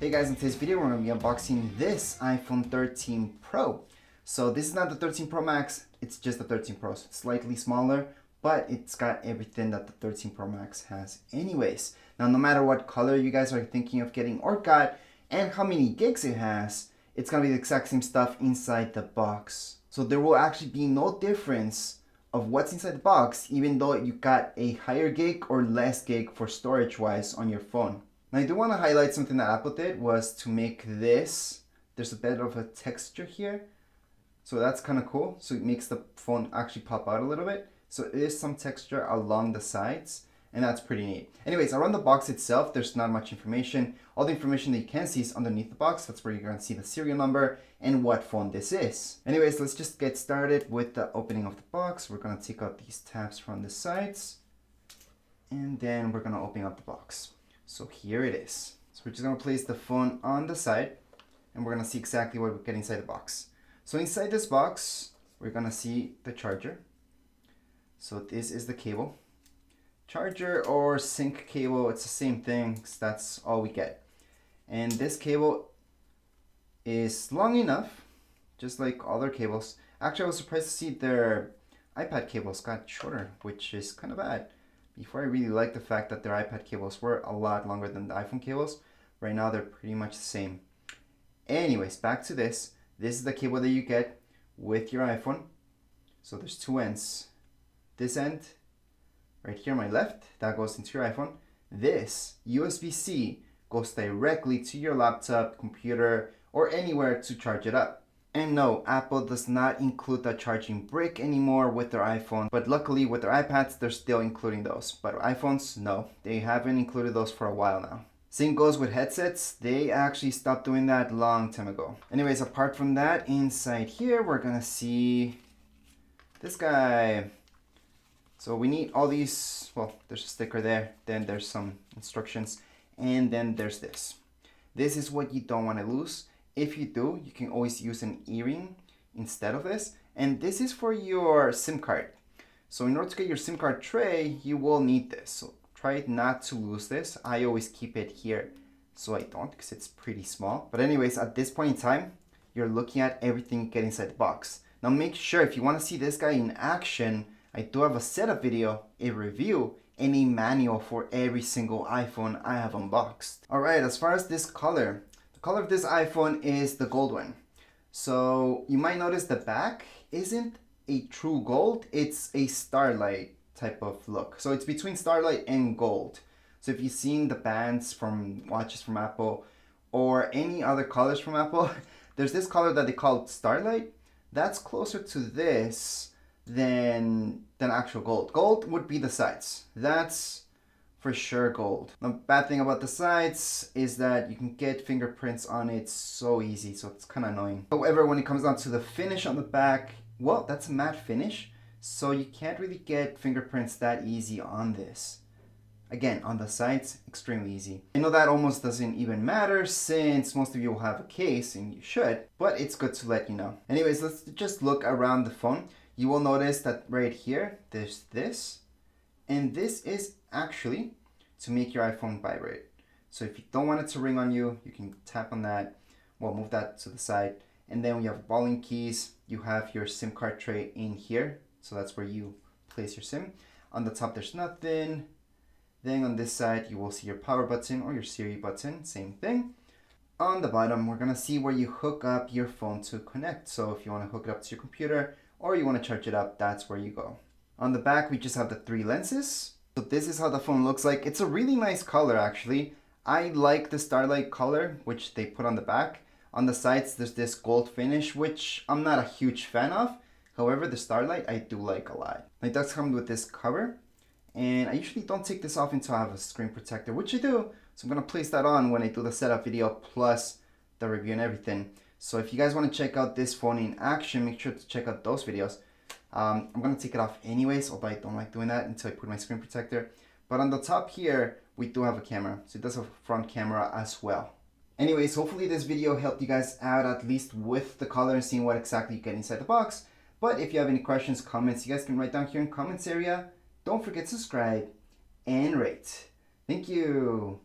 Hey guys, in today's video we're going to be unboxing this iPhone 13 Pro. So this is not the 13 Pro Max, it's just the 13 Pro. So it's slightly smaller, but it's got everything that the 13 Pro Max has anyways. Now no matter what color you guys are thinking of getting or got and how many gigs it has, it's going to be the exact same stuff inside the box. So there will actually be no difference of what's inside the box even though you got a higher gig or less gig for storage wise on your phone. Now I do want to highlight something that Apple did was to make this, there's a bit of a texture here. So that's kind of cool. So it makes the phone actually pop out a little bit. So it is some texture along the sides and that's pretty neat. Anyways, around the box itself, there's not much information. All the information that you can see is underneath the box. That's where you're going to see the serial number and what phone this is. Anyways, let's just get started with the opening of the box. We're going to take out these tabs from the sides and then we're going to open up the box. So here it is. So we're just going to place the phone on the side and we're going to see exactly what we get inside the box. So inside this box, we're going to see the charger. So this is the cable. Charger or sync cable, it's the same thing. That's all we get. And this cable is long enough, just like other cables. Actually, I was surprised to see their iPad cables got shorter, which is kind of bad. Before I really liked the fact that their iPad cables were a lot longer than the iPhone cables. Right now they're pretty much the same. Anyways, back to this. This is the cable that you get with your iPhone. So there's two ends. This end, right here on my left, that goes into your iPhone. This USB-C goes directly to your laptop, computer, or anywhere to charge it up. And no, Apple does not include the charging brick anymore with their iPhone, but luckily with their iPads, they're still including those. But iPhones, no, they haven't included those for a while now. Same goes with headsets. They actually stopped doing that long time ago. Anyways, apart from that, inside here, we're gonna see this guy. So we need all these, well, there's a sticker there, then there's some instructions, and then there's this. This is what you don't want to lose. If you do, you can always use an earring instead of this. And this is for your SIM card. So in order to get your SIM card tray, you will need this. So try not to lose this. I always keep it here so I don't because it's pretty small. But anyways, at this point in time, you're looking at everything you get inside the box. Now make sure if you want to see this guy in action, I do have a setup video, a review, and a manual for every single iPhone I have unboxed. Alright, as far as this color, the color of this iPhone is the gold one. So you might notice the back isn't a true gold, it's a starlight type of look. So it's between starlight and gold. So if you've seen the bands from watches from Apple or any other colors from Apple, there's this color that they call starlight. That's closer to this than actual gold. Gold would be the sides. That's for sure gold. The bad thing about the sides is that you can get fingerprints on it so easy, so it's kind of annoying. However, when it comes down to the finish on the back, well, that's a matte finish, so you can't really get fingerprints that easy on this. Again, on the sides, extremely easy. I know that almost doesn't even matter since most of you will have a case, and you should, but it's good to let you know. Anyways, let's just look around the phone. You will notice that right here, there's this, and this is actually to make your iPhone vibrate. So if you don't want it to ring on you, you can tap on that, well, move that to the side, and then when you have volume keys, you have your SIM card tray in here, so that's where you place your SIM. On the top, there's nothing. Then on this side, you will see your power button or your Siri button, same thing. On the bottom, we're gonna see where you hook up your phone to connect. So if you wanna hook it up to your computer, or you want to charge it up, that's where you go. On the back, we just have the three lenses. So this is how the phone looks like. It's a really nice color, actually. I like the starlight color, which they put on the back. On the sides, there's this gold finish, which I'm not a huge fan of. However, the starlight, I do like a lot. It does come with this cover. And I usually don't take this off until I have a screen protector, which I do. So I'm going to place that on when I do the setup video, plus the review and everything. So if you guys want to check out this phone in action, make sure to check out those videos. I'm going to take it off anyways, although I don't like doing that until I put my screen protector. But on the top here, we do have a camera. So it does have a front camera as well. Anyways, hopefully this video helped you guys out at least with the color and seeing what exactly you get inside the box. But if you have any questions, comments, you guys can write down here in the comments area. Don't forget to subscribe and rate. Thank you.